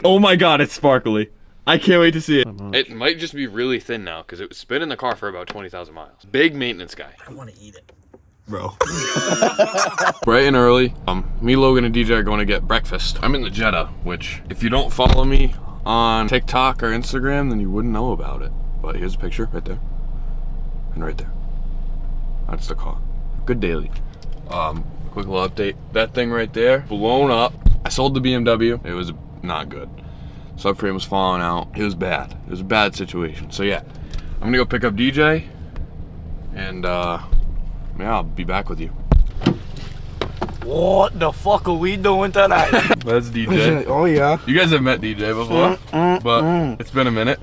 Oh my god, it's sparkly. I can't wait to see it. It might just be really thin now because it's been in the car for about 20,000 miles. Big maintenance guy. I want to eat it. Bro. Bright and early, me, Logan, and DJ are going to get breakfast. I'm in the Jetta, which if you don't follow me on TikTok or Instagram, then you wouldn't know about it. But here's a picture right there. And right there. That's the car. Good daily. Quick little update. That thing right there, blown up. I sold the BMW. It was not good. Subframe was falling out. It was bad. It was a bad situation. So yeah, I'm gonna go pick up DJ, and yeah, I'll be back with you. What the fuck are we doing tonight? That's DJ. Oh yeah. You guys have met DJ before, but it's been a minute.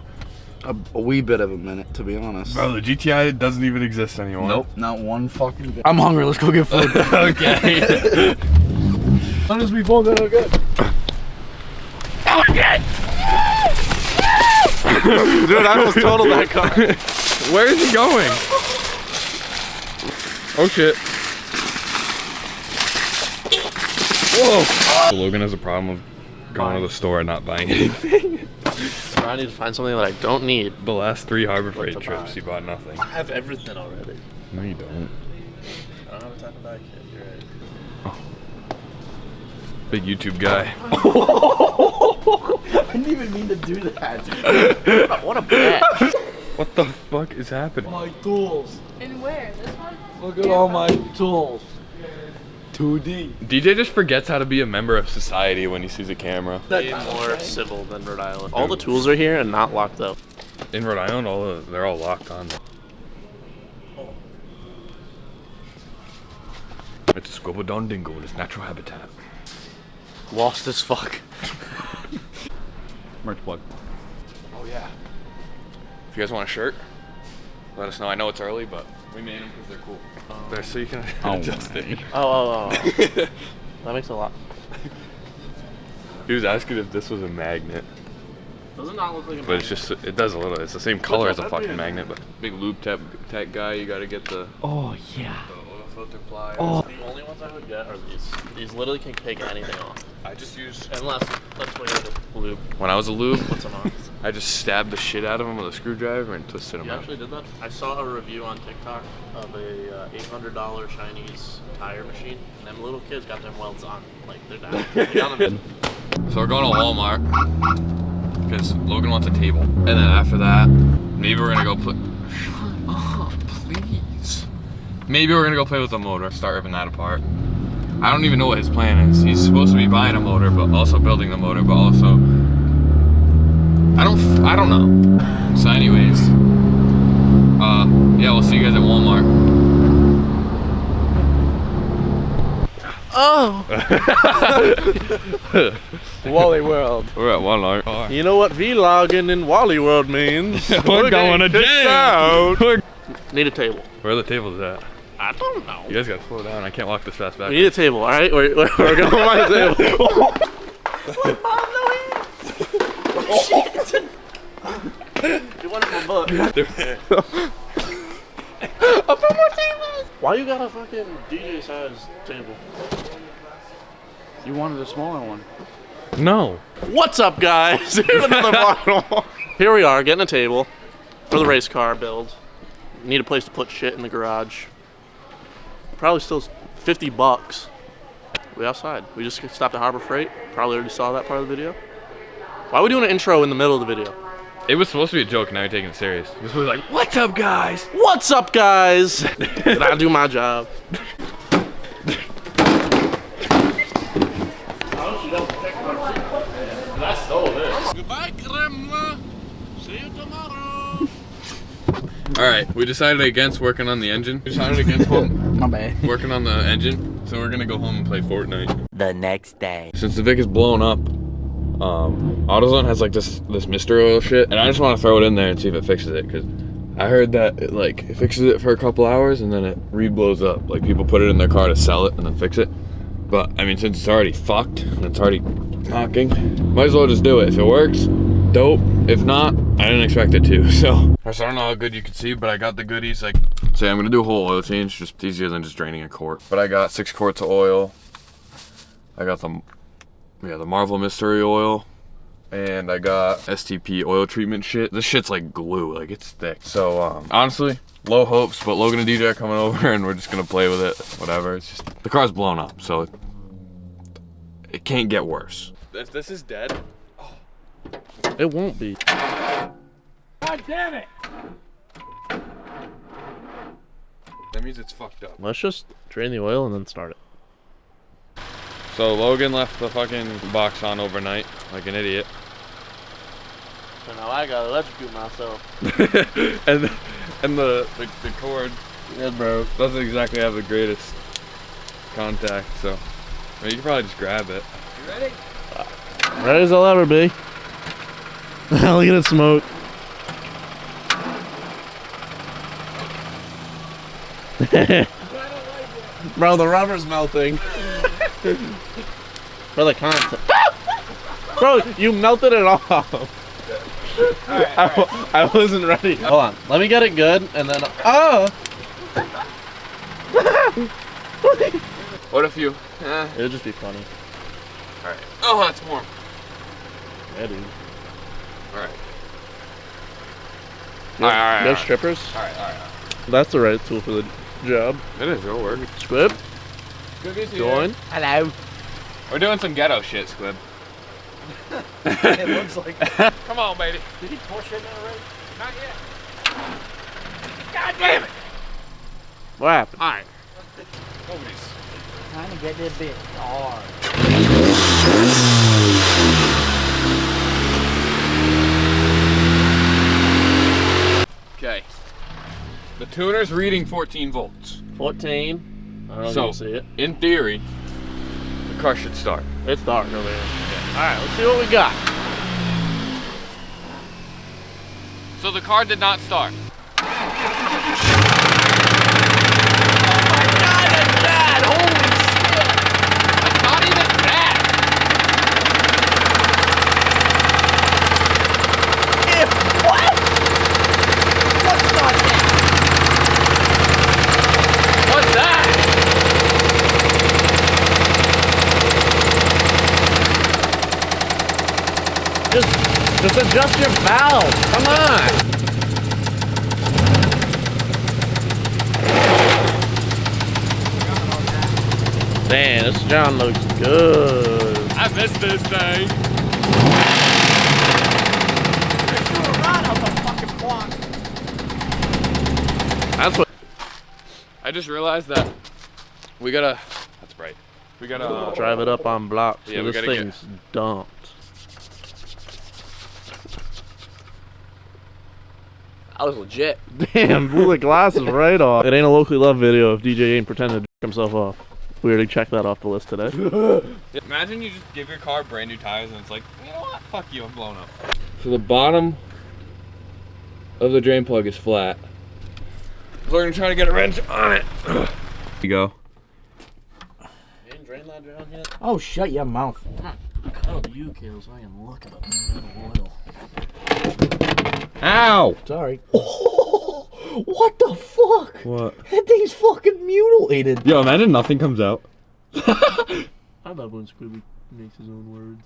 A wee bit of a minute, to be honest. Bro, the GTI doesn't even exist anymore. Nope, not one fucking bit. I'm hungry. Let's go get food. Okay. As long as we both are good. Oh shit! Dude, I almost totaled that car. Where is he going? Oh shit. Whoa. Logan has a problem with going to the store and not buying anything. I need to find something that I don't need. The last 3 Harbor Freight trips, you bought nothing. I have everything already. No, you don't. I don't have a time to buy a kit. You're right. Oh. Big YouTube guy. I didn't even mean to do that. What a bitch. What the fuck is happening? My tools. And where? This one? Look at all my tools. 2D. DJ just forgets how to be a member of society when he sees a camera. Way more civil than Rhode Island. All the tools are here and not locked up. In Rhode Island, they're all locked on. It's a Squibble dingo in its natural habitat. Lost as fuck. Merch plug. Oh yeah. If you guys want a shirt, let us know. I know it's early, but we made them because they're cool. There, so you can adjust it. Oh. That makes a lot. He was asking if this was a magnet. Does it not look like a But it's just, it does a little, it's the same color as a that'd be fucking magnet, but big loop tech guy, you gotta get the Oh yeah. oil filter pliers. Oh. The only ones I would get are these. These literally can take anything off. I just use, Unless, let's wait for the lube. when I was a lube, What's them on? I just stabbed the shit out of them with a screwdriver and twisted them You out. actually did that? I saw a review on TikTok of a $800 Chinese tire machine, and them little kids got them welds on. Like, they're down. They got them in. So we're going to Walmart, because Logan wants a table. And then after that, maybe we're gonna go play, shut up, please. Maybe we're gonna go play with the motor, start ripping that apart. I don't even know what his plan is. He's supposed to be buying a motor, but also building the motor, but also, I don't know. So anyways, yeah, we'll see you guys at Walmart. Oh! Wally World. We're at Walmart. You know what vlogging in Wally World means? We're going to jail. Need a table. Where are the tables at? I don't know. You guys gotta slow down. I can't walk this fast back. We need a table, alright? We're going to find a table. You want it in my butt. Why you got a fucking DJ size table? You wanted a smaller one. No. What's up, guys? Here's another bottle. Here we are, getting a table for the race car build. Need a place to put shit in the garage. Probably still $50. We outside. We just stopped at Harbor Freight. Probably already saw that part of the video. Why are we doing an intro in the middle of the video? It was supposed to be a joke, now you're taking it serious. This was like, what's up, guys? What's up, guys? Did I do my job? I stole this. Goodbye, Kremla. See you tomorrow. Alright, we decided against working on the engine. We decided against My bad. working on the engine, so we're gonna go home and play Fortnite. The next day. Since the Vic is blown up, AutoZone has like this mystery oil shit, and I just want to throw it in there and see if it fixes it, because I heard that it fixes it for a couple hours and then it re-blows up. Like, people put it in their car to sell it and then fix it. But I mean, since it's already fucked and it's already knocking, might as well just do it. If it works, dope. If not, I didn't expect it to. So I don't know how good you can see, but I got the goodies. Like, say I'm gonna do a whole oil change, just easier than just draining a quart. But I got 6 quarts of oil. I got the Marvel mystery oil. and I got STP oil treatment shit. This shit's like glue, like it's thick. So honestly, low hopes, but Logan and DJ are coming over and we're just gonna play with it, whatever. It's just, the car's blown up, so it can't get worse. If this is dead, It won't be. God damn it! that means it's fucked up. Let's just drain the oil and then start it. So Logan left the fucking box on overnight, like an idiot. So now I gotta electrocute myself. and the cord bro. doesn't exactly have the greatest contact, so I mean, you can probably just grab it. You ready? Ready as I'll ever be. Look at it smoke. Bro, the rubber's melting. For the content. Bro, you melted it off. I wasn't ready. Hold on. Let me get it good and then. Oh! What if you? It would just be funny. Alright. Oh, that's warm. Yeah, dude. Alright. Alright. No strippers? Alright. That's the right tool for the job. It is, it'll work. Squib, Good to see join. Hello. We're doing some ghetto shit, Squib. It looks like. Come on, baby. Did he pour shit in it already? Not yet. God damn it! What happened? Alright. Nobody's. Trying to get this bit hard. Okay. The tuner's reading 14 volts. 14. I don't So- even see it. In theory, the car should start. It's dark over here. Alright, let's see what we got. So the car did not start. That's not even bad. What's that? Just adjust your valve. Come on. Man, this John looks good. I missed this thing. That's what. I just realized that we gotta. That's right. We gotta Drive it up on blocks. Yeah, Yeah, we this gotta thing's dumped. I was legit. Damn, blew the glasses right off. It ain't a locally loved video if DJ ain't pretending to jerk himself off. We already checked that off the list today. Imagine you just give your car brand new tires and it's like, you know what? Fuck you, I'm blown up. So the bottom of the drain plug is flat. We're gonna try to get a wrench on it. Here you go. You didn't drain that down yet? Oh, shut your mouth. Oh, you kills. I am looking up the oil. Ow! Sorry. Oh, what the fuck? What? That thing's fucking mutilated. Yo, imagine nothing comes out. I love when Squibby makes his own words.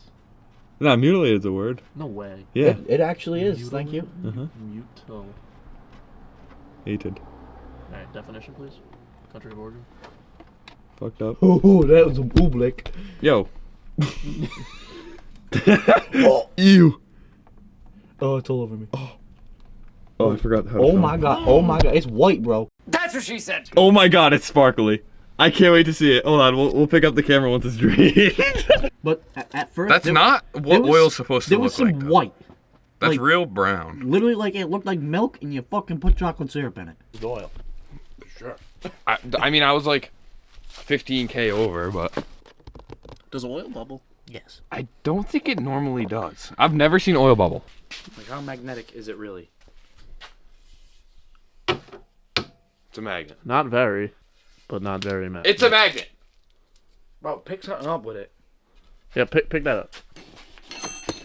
Nah, mutilated's a word. No way. Yeah. It actually is. Thank you. Mutil. Hated. Alright, definition please. Country of origin. Fucked up. Oh, that was a oobleck. Yo. Oh. Ew. Oh, it's all over me. Oh, I forgot how to Oh film. my god. Oh my god. It's white, bro. Oh my god, it's sparkly. I can't wait to see it. Hold on, we'll pick up the camera once it's drained. But at first, That's not what oil's supposed to there look was some like. though. white. That's like- real brown. Literally, like it looked like milk, and you fucking put chocolate syrup in it. It's oil. I mean, I was like 15K over, but Does oil bubble? Yes. I don't think it normally does. I've never seen oil bubble. Like, how magnetic is it really? It's a magnet. Not very, but not very much. It's a magnet. Bro, pick something up with it. Yeah, pick that up.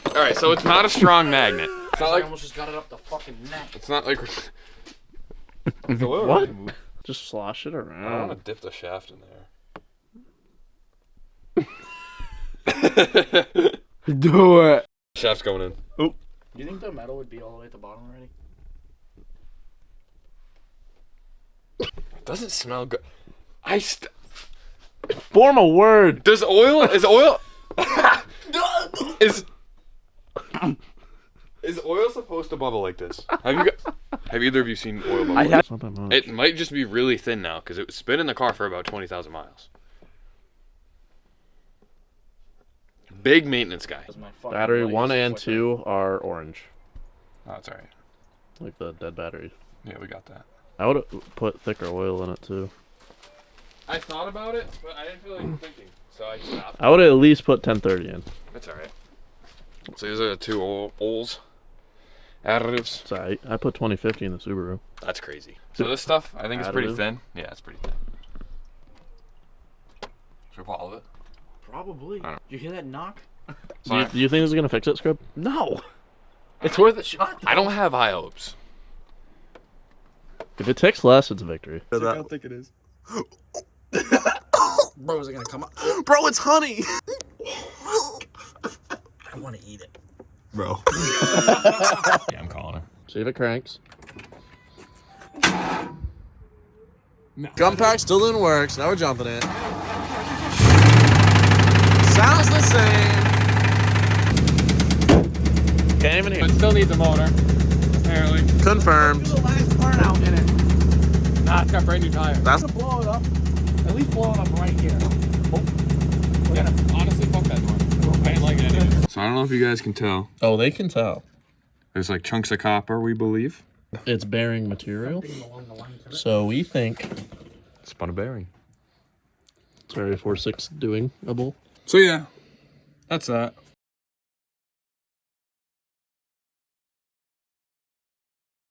All right, so it's not a strong magnet. It's not I like almost just got it up the fucking neck. it's not like. The oil What? already moved. Just slosh it I don't around. want to dip the shaft in there. Do it. Shaft's going in. Do you think the metal would be all the way at the bottom already? It doesn't smell good. Form a word. Is oil is oil supposed to bubble like this? Have either of you seen oil bubble? I have. It might just be really thin now because it's been in the car for about 20,000 miles. Big maintenance guy. My fucking Battery light 1 is and flickering. 2 are orange, Oh, that's alright. like the dead batteries. Yeah, we got that. I would have put thicker oil in it too. I thought about it, but I didn't feel like thinking, so I stopped. I would at least put 1030 in. That's alright. So these are the two oils. Additives. So I put 2050 in the Subaru. That's crazy. So this stuff, I think it's pretty Additive? thin. Yeah, it's pretty thin. Should we put all of it? Probably. I don't- You hear that knock? Do you think this is gonna fix it, Scrib? No. It's worth a shot. I don't have high hopes. If it takes less, it's a victory. I don't think it is. Bro, is it gonna come up? Bro, it's honey! I want to eat it. Bro. Yeah, I'm calling her. See if it cranks. Gun pack still didn't work, so now we're jumping it. Sounds the same. Can't even hear. But still needs a motor, apparently. Confirmed. The last part out in it. Nah, it's got brand new tires. That's Blow it up. At least blow it up right here. Honestly, fuck that door. I didn't like it anyway. So I don't know if you guys can tell. Oh, they can tell. There's like chunks of copper, we believe. It's bearing material. So we think Spun a bearing. it's Area 46 doing a bull. So yeah, that's that.